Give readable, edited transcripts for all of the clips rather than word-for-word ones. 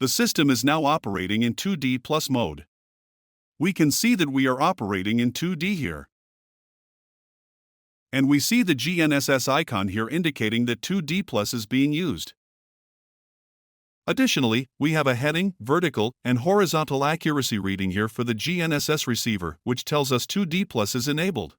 The system is now operating in 2D plus mode. We can see that we are operating in 2D here. And we see the GNSS icon here indicating that 2D plus is being used. Additionally, we have a heading, vertical, and horizontal accuracy reading here for the GNSS receiver, which tells us 2D plus is enabled.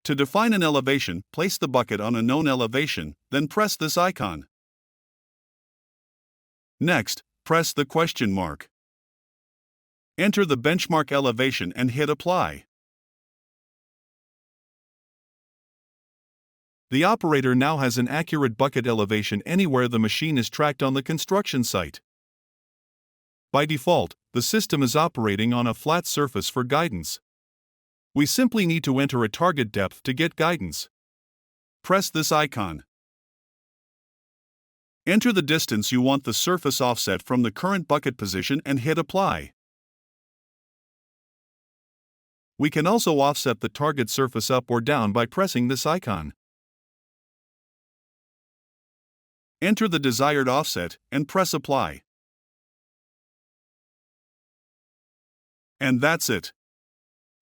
To define an elevation, place the bucket on a known elevation, then press this icon. Next, press the question mark. Enter the benchmark elevation and hit apply. The operator now has an accurate bucket elevation anywhere the machine is tracked on the construction site. By default, the system is operating on a flat surface for guidance. We simply need to enter a target depth to get guidance. Press this icon. Enter the distance you want the surface offset from the current bucket position and hit apply. We can also offset the target surface up or down by pressing this icon. Enter the desired offset and press apply. And that's it.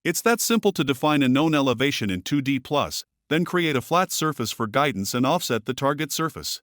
It's that simple to define a known elevation in 2D+, then create a flat surface for guidance and offset the target surface.